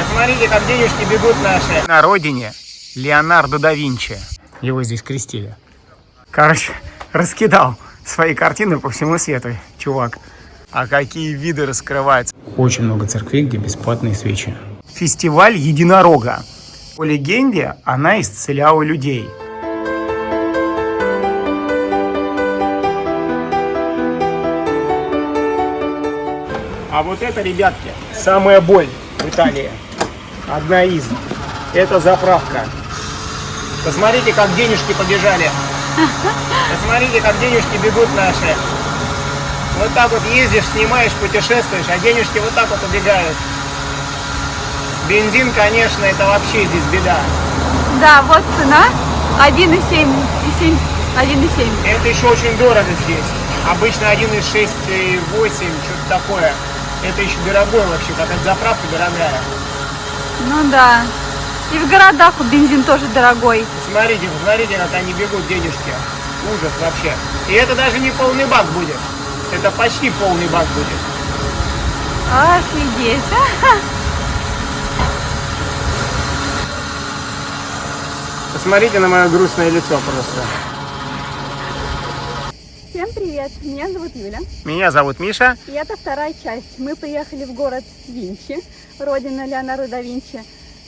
Посмотрите, как денежки бегут наши. На родине Леонардо да Винчи. Его здесь крестили. Короче, раскидал свои картины по всему свету, чувак. А какие виды раскрываются. Очень много церквей, где бесплатные свечи. Фестиваль единорога. По легенде, она исцеляла людей. А вот это, ребятки, самая боль в Италии. Одна из. Это заправка. Посмотрите, как денежки побежали. Посмотрите, как денежки бегут наши. Вот так вот ездишь, снимаешь, путешествуешь, а денежки вот так вот убегают. Бензин, конечно, это вообще здесь беда. Да, вот цена 1,7. 1,7. Это еще очень дорого здесь. Обычно 1,6, 1,8, что-то такое. Это еще дорогой вообще, как от заправки дорогая. Ну да. И в городах бензин тоже дорогой. Смотрите, посмотрите, как они бегут, денежки. Ужас вообще. И это даже не полный бак будет. Это почти полный бак будет. Офигеть. Посмотрите на мое грустное лицо просто. Всем привет, меня зовут Юля. Меня зовут Миша. И это вторая часть. Мы приехали в город Винчи, родина Леонардо да Винчи.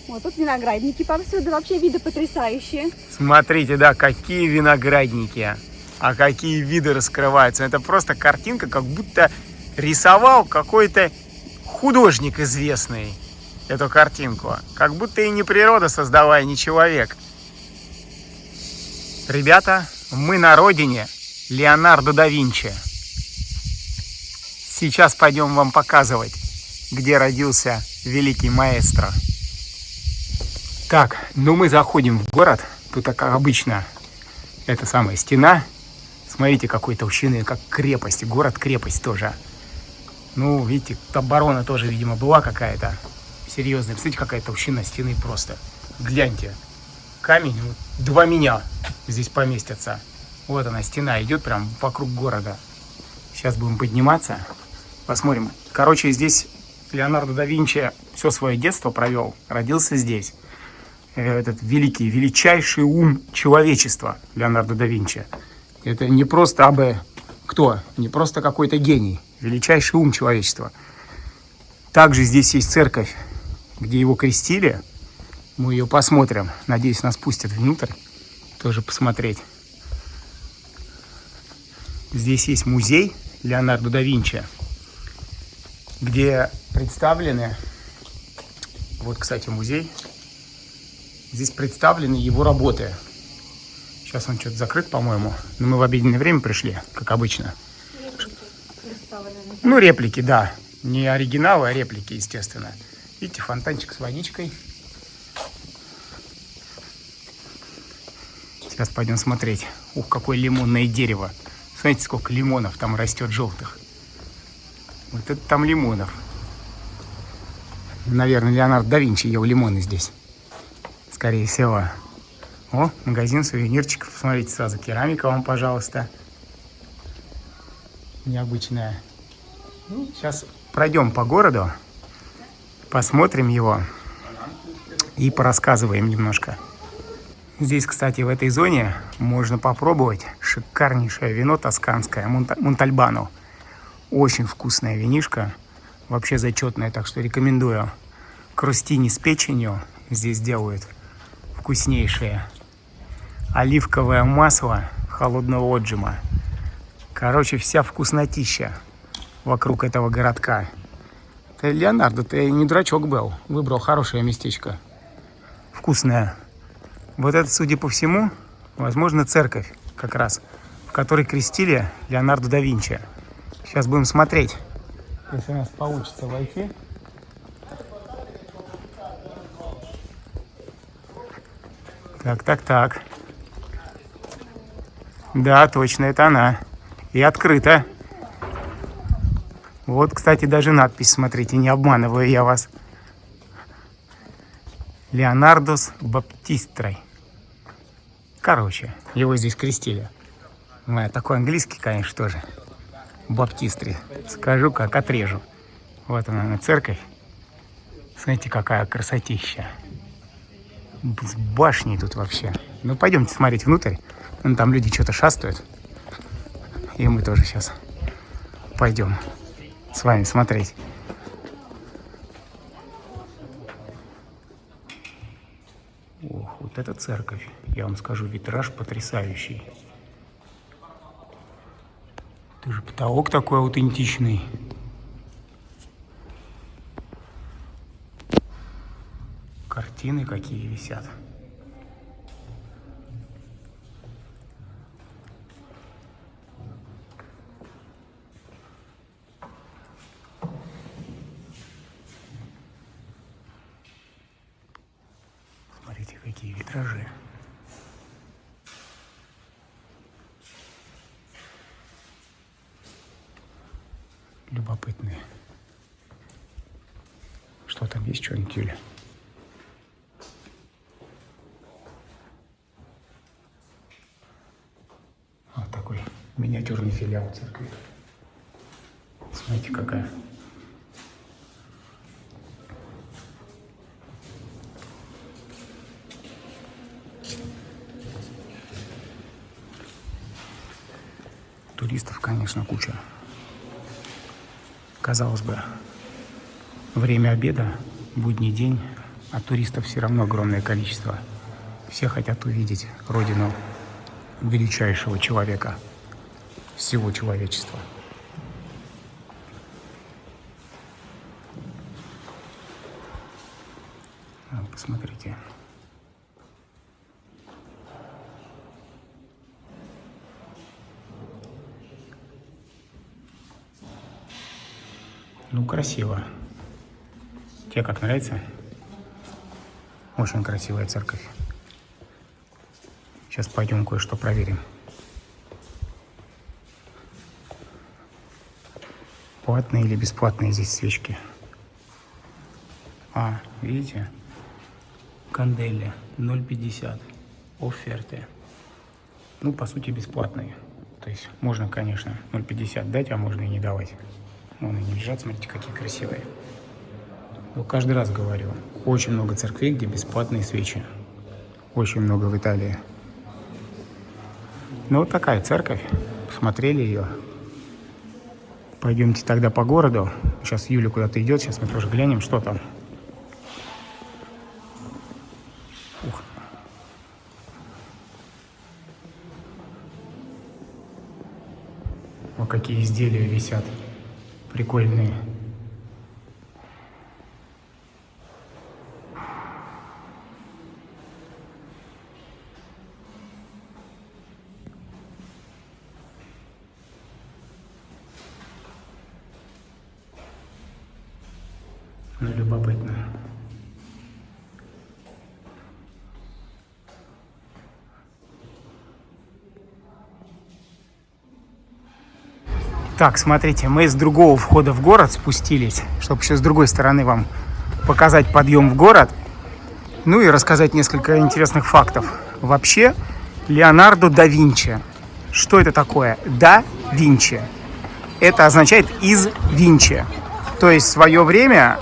Вот тут виноградники повсюду, вообще виды потрясающие. Смотрите, да, какие виноградники, а какие виды раскрываются. Это просто картинка, как будто рисовал какой-то художник известный эту картинку. Как будто и не природа создала, и не человек. Ребята, мы на родине Леонардо да Винчи. Сейчас пойдем вам показывать, где родился великий маэстро. Так, ну мы заходим в город. Тут, как обычно, это самая стена. Смотрите, какой толщины, как крепость. Город-крепость тоже. Ну, видите, оборона тоже, видимо, была какая-то серьезная. Посмотрите, какая толщина стены просто. Гляньте. Камень, вот, 2 меня здесь поместятся. Вот она, стена идет прям вокруг города. Сейчас будем подниматься. Посмотрим. Короче, здесь Леонардо да Винчи все свое детство провел. Родился здесь. Этот величайший ум человечества Леонардо да Винчи. Это не просто кто? Не просто какой-то гений. Величайший ум человечества. Также здесь есть церковь, где его крестили. Мы ее посмотрим. Надеюсь, нас пустят внутрь. Тоже посмотреть. Здесь есть музей Леонардо да Винчи, где представлены... Вот, кстати, музей. Здесь представлены его работы. Сейчас он что-то закрыт, по-моему. Но мы в обеденное время пришли, как обычно. Ну, реплики, да. Не оригиналы, а реплики, естественно. Видите, фонтанчик с водичкой. Сейчас пойдем смотреть. Ух, какое лимонное дерево. Смотрите, сколько лимонов там растет желтых. Вот это там лимонов. Наверное, Леонардо да Винчи ел лимоны здесь. Скорее всего. О, магазин сувенирчиков. Смотрите, сразу керамика вам, пожалуйста. Необычная. Сейчас пройдем по городу, посмотрим его и порассказываем немножко. Здесь, кстати, в этой зоне можно попробовать шикарнейшее вино тосканское, Монтальбано. Очень вкусная винишко, вообще зачетная, так что рекомендую. Крустини с печенью здесь делают вкуснейшие. Оливковое масло холодного отжима. Короче, вся вкуснотища вокруг этого городка. Ты, Леонардо, ты не дурачок был. Выбрал хорошее местечко. Вкусное. Вот это, судя по всему, возможно, церковь как раз, в которой крестили Леонардо да Винчи. Сейчас будем смотреть, если у нас получится войти. Так. Да, точно, это она. И открыто. Вот, кстати, даже надпись, смотрите, не обманываю я вас. Леонардос Баптистрой. Короче, его здесь крестили. Такой английский, конечно, тоже. Баптистри. Скажу, как отрежу. Вот она, церковь. Смотрите, какая красотища. С башней тут вообще. Ну, пойдемте смотреть внутрь. Вон там люди что-то шастают. И мы тоже сейчас пойдем с вами смотреть. Ох, вот эта церковь. Я вам скажу, витраж потрясающий. Ты же потолок такой аутентичный. Картины какие висят. Смотрите, какие витражи. Любопытные. Что там есть, что-нибудь, Юля? Вот такой миниатюрный филиал церкви. Смотрите, какая. Туристов, конечно, куча. Казалось бы, время обеда, будний день, а туристов все равно огромное количество. Все хотят увидеть родину величайшего человека всего человечества. Вот, посмотрите. Ну, красиво. Тебе как нравится? Очень красивая церковь. Сейчас пойдем кое-что проверим. Платные или бесплатные здесь свечки? А, видите? Канделя 0,50. Оферты. Ну, по сути, бесплатные. То есть можно, конечно, 0,50 дать, а можно и не давать. Вон они лежат, смотрите, какие красивые. Но каждый раз говорю, очень много церквей, где бесплатные свечи. Очень много в Италии. Ну, вот такая церковь. Посмотрели ее. Пойдемте тогда по городу. Сейчас Юля куда-то идет, сейчас мы тоже глянем, что там. Ух. Вот какие изделия висят. Прикольные. Ну, любопытно. Так, смотрите, мы с другого входа в город спустились, чтобы еще с другой стороны вам показать подъем в город, ну и рассказать несколько интересных фактов. Вообще, Леонардо да Винчи. Что это такое? Да Винчи. Это означает из Винчи. То есть в свое время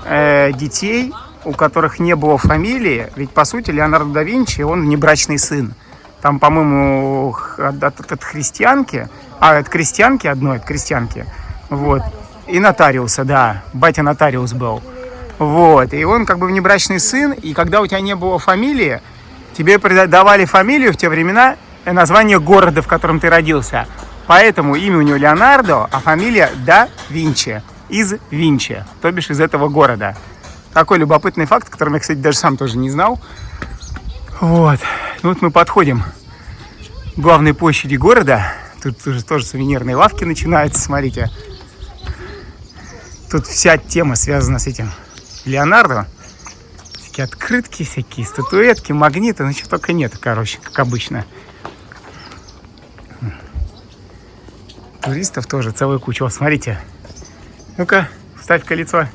детей, у которых не было фамилии, ведь по сути Леонардо да Винчи, он внебрачный сын. Там, по-моему, от христианки, от крестьянки одной, от крестьянки, вот, и нотариуса, да, батя нотариус был, вот, и он как бы внебрачный сын, и когда у тебя не было фамилии, тебе давали фамилию в те времена, название города, в котором ты родился, поэтому имя у него Леонардо, а фамилия да Винчи, из Винчи, то бишь из этого города. Такой любопытный факт, который я, кстати, даже сам тоже не знал. Вот. Ну, вот мы подходим к главной площади города. Тут тоже сувенирные лавки начинаются, смотрите. Тут вся тема связана с этим Леонардо. Всякие открытки, всякие статуэтки, магниты, ну чего только нет, короче, как обычно. Туристов тоже целая куча. Вот, смотрите. Ну-ка, вставь колесо.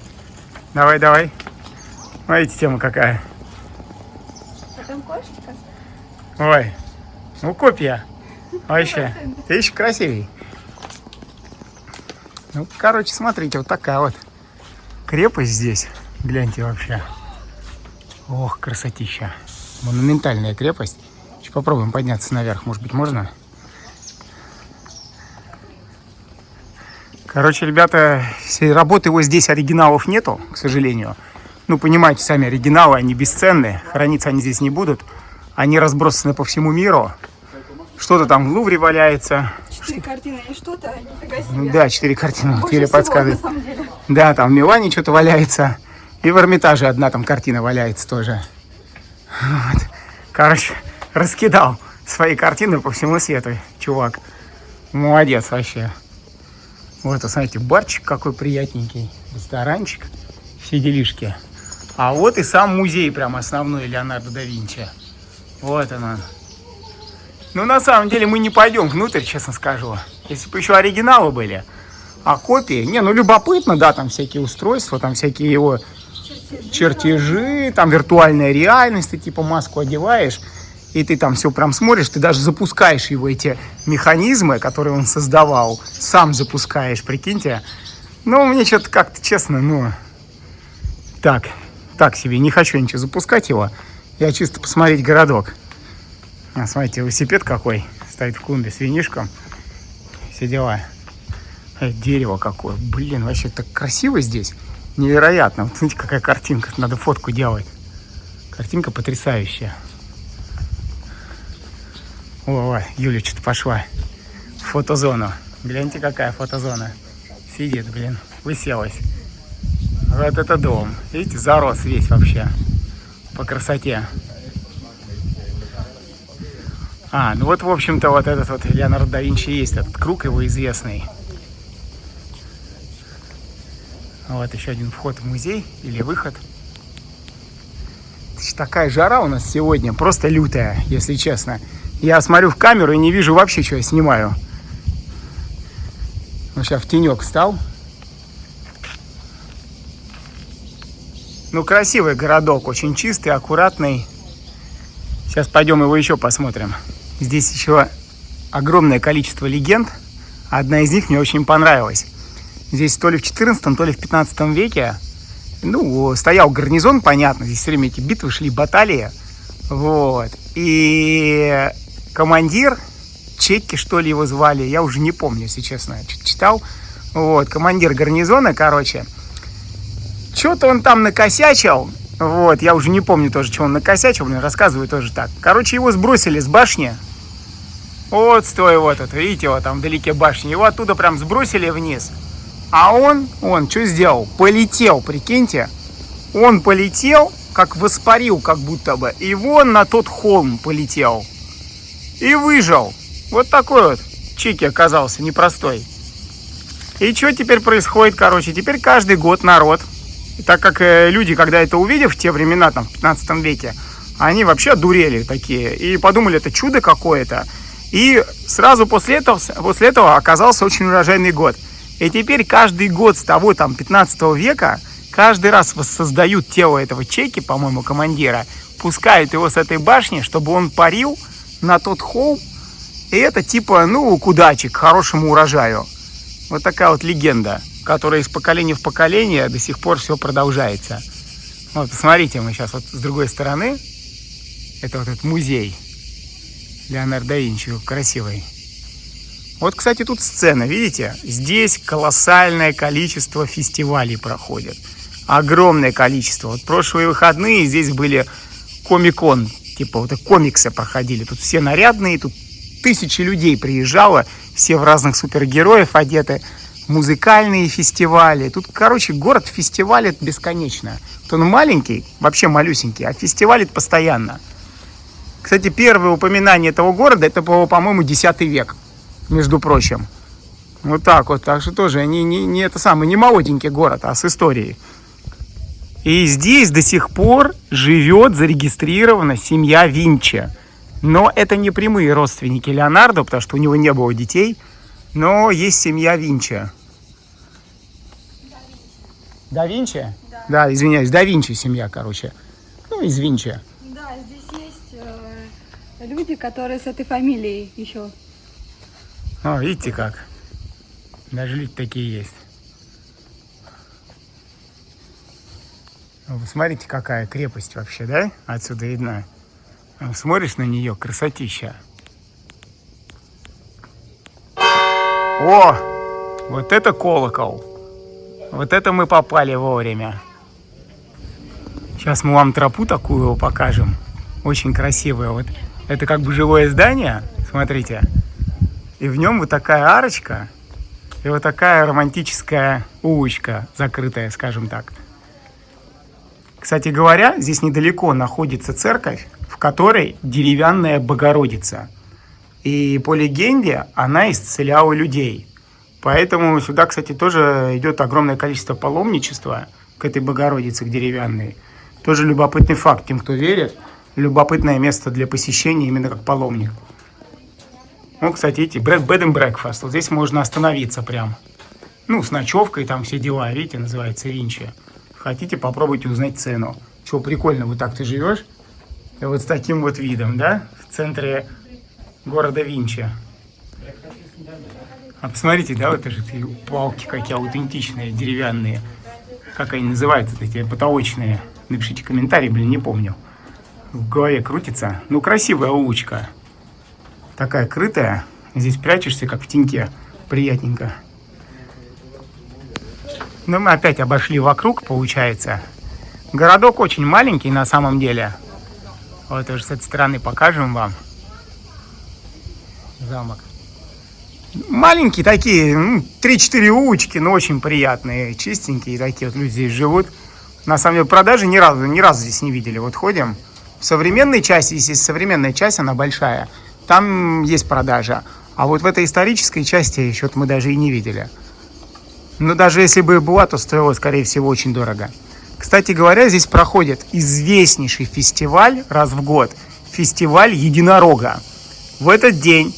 Давай, давай. Смотрите, тема какая. А там кошечка? Ой, ну копия. Вообще, ты еще красивей. Ну, короче, смотрите, вот такая вот крепость здесь. Гляньте вообще. Ох, красотища. Монументальная крепость. Сейчас попробуем подняться наверх. Может быть, можно? Короче, ребята, работы его здесь оригиналов нету, к сожалению. Ну, понимаете, сами оригиналы, они бесценны. Храниться они здесь не будут. Они разбросаны по всему миру. Что-то там в Лувре валяется. 4 картины и что-то, нифига себе. Ну, да, 4 картины. Больше Еле всего, подсказывает. на самом деле. Да, там в Милане что-то валяется. И в Эрмитаже одна там картина валяется тоже. Вот. Короче, раскидал свои картины по всему свету, чувак. Молодец вообще. Вот, смотрите, барчик какой приятненький. Ресторанчик. Все делишки. А вот и сам музей прям основной Леонардо да Винчи. Вот она. Ну, на самом деле, мы не пойдем внутрь, честно скажу. Если бы еще оригиналы были. А копии, не, ну любопытно, да, там всякие устройства, там всякие его чертежи, там виртуальная реальность, ты типа маску одеваешь, и ты там все прям смотришь, ты даже запускаешь его, эти механизмы, которые он создавал, сам запускаешь, прикиньте. Ну, мне что-то как-то, честно, ну, так себе, не хочу ничего запускать его, я чисто посмотреть городок. А, смотрите, велосипед какой, стоит в клумбе с винишком, все дела. Дерево какое. Блин, вообще так красиво здесь. Невероятно. Вот смотрите, какая картинка. Надо фотку делать. Картинка потрясающая. О, Юля что-то пошла в фотозону. Гляньте, какая фотозона. Сидит, блин, выселась. Вот это дом. Видите, зарос весь вообще. По красоте. Ну вот, в общем-то, вот этот вот Леонардо да Винчи есть. Этот круг его известный. Вот еще один вход в музей или выход. Такая жара у нас сегодня, просто лютая, если честно. Я смотрю в камеру и не вижу вообще, что я снимаю. Ну, сейчас в тенек встал. Ну, красивый городок, очень чистый, аккуратный. Сейчас пойдем его еще посмотрим. Здесь еще огромное количество легенд. Одна из них мне очень понравилась. Здесь то ли в 14, то ли в 15 веке, ну, стоял гарнизон, понятно, здесь все время эти битвы шли, баталии, вот, и командир, Чекки, что ли, его звали, я уже не помню, если честно, читал, вот, командир гарнизона, короче, что-то он там накосячил, вот, я уже не помню тоже, что он накосячил, мне рассказываю тоже так, короче, его сбросили с башни, вот, стоя вот это, видите, вот там вдалеке башни, его оттуда прям сбросили вниз. А он что сделал? Полетел, прикиньте. Он полетел, как воспарил, как будто бы. И вон на тот холм полетел. И выжил. Вот такой вот Чеки оказался, непростой. И что теперь происходит, короче? Теперь каждый год народ, так как люди, когда это увидев в те времена, там, в 15 веке, они вообще одурели такие. И подумали, это чудо какое-то. И сразу после этого оказался очень урожайный год. И теперь каждый год с того там 15 века, каждый раз воссоздают тело этого Чеки, по-моему, командира, пускают его с этой башни, чтобы он парил на тот холм. И это типа, ну, к удаче, к хорошему урожаю. Вот такая вот легенда, которая из поколения в поколение до сих пор все продолжается. Вот, посмотрите, мы сейчас вот с другой стороны. Это вот этот музей Леонардо да Винчи, красивый. Вот, кстати, тут сцена, видите? Здесь колоссальное количество фестивалей проходит. Огромное количество. Вот прошлые выходные здесь были комик-кон. Типа вот комиксы проходили. Тут все нарядные, тут тысячи людей приезжало. Все в разных супергероев одеты. Музыкальные фестивали. Тут, короче, город фестивалит бесконечно. Вот он маленький, вообще малюсенький, а фестивалит постоянно. Кстати, первое упоминание этого города, это, по-моему, 10 век. Между прочим. Вот так вот. Так что тоже не это самый, не молоденький город, а с историей. И здесь до сих пор живет зарегистрирована семья Винчи. Но это не прямые родственники Леонардо, потому что у него не было детей. Но есть семья Винчи. Да Винчи? Да. Да, извиняюсь, да Винчи семья, короче. Ну, из Винчи. Да, здесь есть люди, которые с этой фамилией еще. О, видите как? Даже люди такие есть. Вы смотрите, какая крепость вообще, да? Отсюда видно. Смотришь на нее, красотища. О! Вот это колокол. Вот это мы попали вовремя. Сейчас мы вам тропу такую покажем. Очень красивую. Вот это как бы жилое здание. Смотрите. И в нем вот такая арочка. И вот такая романтическая улочка, закрытая, скажем так. Кстати говоря, здесь недалеко находится церковь, в которой деревянная Богородица. И по легенде она исцеляла людей. Поэтому сюда, кстати, тоже идет огромное количество паломничества к этой Богородице, к деревянной. Тоже любопытный факт, тем, кто верит. Любопытное место для посещения именно как паломник. Ну, кстати, видите, bed and breakfast. Вот здесь можно остановиться прям. Ну, с ночевкой, там все дела, видите, называется Винчи. Хотите, попробуйте узнать цену. Чего прикольно, вот так ты живешь. И вот с таким вот видом, да, в центре города Винчи. А посмотрите, да, вот это же палки какие аутентичные, деревянные. Как они называются, эти потолочные? Напишите комментарий, блин, не помню. В голове крутится. Ну, красивая улочка. Такая крытая. Здесь прячешься, как в теньке. Приятненько. Ну, мы опять обошли вокруг, получается. Городок очень маленький на самом деле. Вот уже с этой стороны покажем вам. Замок. Маленькие такие, 3-4 улочки, но очень приятные, чистенькие такие. Вот люди здесь живут. На самом деле продажи ни разу здесь не видели. Вот ходим. В современной части, если современная часть, она большая, там есть продажа. А вот в этой исторической части еще мы даже и не видели. Но даже если бы была, то стоило, скорее всего, очень дорого. Кстати говоря, здесь проходит известнейший фестиваль раз в год. Фестиваль единорога. В этот день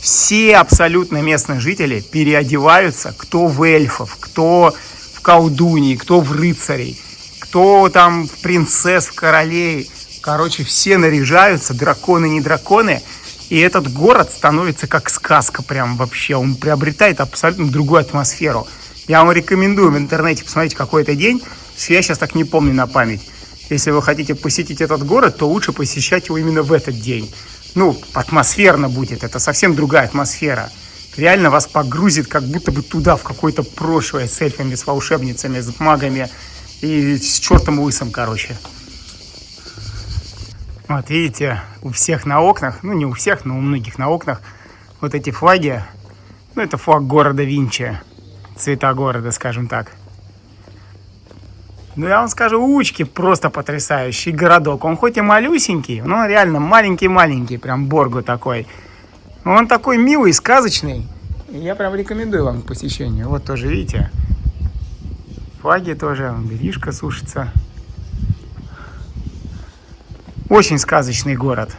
все абсолютно местные жители переодеваются, кто в эльфов, кто в колдуньи, кто в рыцарей, кто там в принцесс, в королей. Короче, все наряжаются, драконы, не драконы. И этот город становится как сказка прям вообще. Он приобретает абсолютно другую атмосферу. Я вам рекомендую в интернете посмотреть какой-то день. Я сейчас так не помню на память. Если вы хотите посетить этот город, то лучше посещать его именно в этот день. Ну, атмосферно будет. Это совсем другая атмосфера. Реально вас погрузит как будто бы туда, в какое-то прошлое с эльфами, с волшебницами, с магами и с чертом лысым, короче. Вот видите, у всех на окнах, ну не у всех, но у многих на окнах вот эти флаги. Ну, это флаг города Винчи. Цвета города, скажем так. Ну, я вам скажу, улочки просто потрясающий городок. Он хоть и малюсенький, но он реально маленький-маленький, прям Борго такой. Но он такой милый, сказочный. И я прям рекомендую вам к посещению. Вот тоже, видите, флаги тоже, беришка сушится. Очень сказочный город.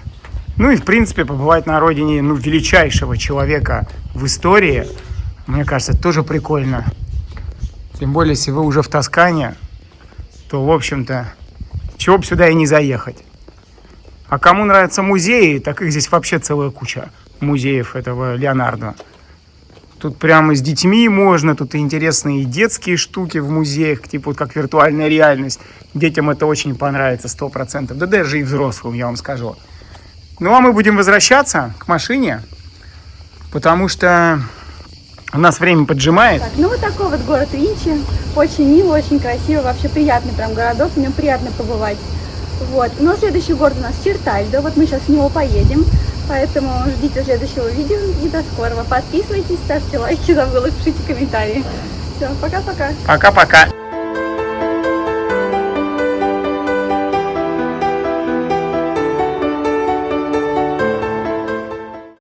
Ну и, в принципе, побывать на родине величайшего человека в истории, мне кажется, тоже прикольно. Тем более, если вы уже в Тоскане, то, в общем-то, чего бы сюда и не заехать. А кому нравятся музеи, так их здесь вообще целая куча музеев этого Леонардо. Тут прямо с детьми можно, тут и интересные детские штуки в музеях, типа вот как виртуальная реальность. Детям это очень понравится 100%. Да даже и взрослым, я вам скажу. Ну, а мы будем возвращаться к машине, потому что у нас время поджимает. Так, ну вот такой вот город Винчи. Очень милый, очень красивый, вообще приятный прям городок, в нем приятно побывать. Вот. Но следующий город у нас Чертальдо, вот мы сейчас в него поедем, поэтому ждите следующего видео и до скорого. Подписывайтесь, ставьте лайки, забыла, пишите комментарии. Все, пока-пока. Пока-пока.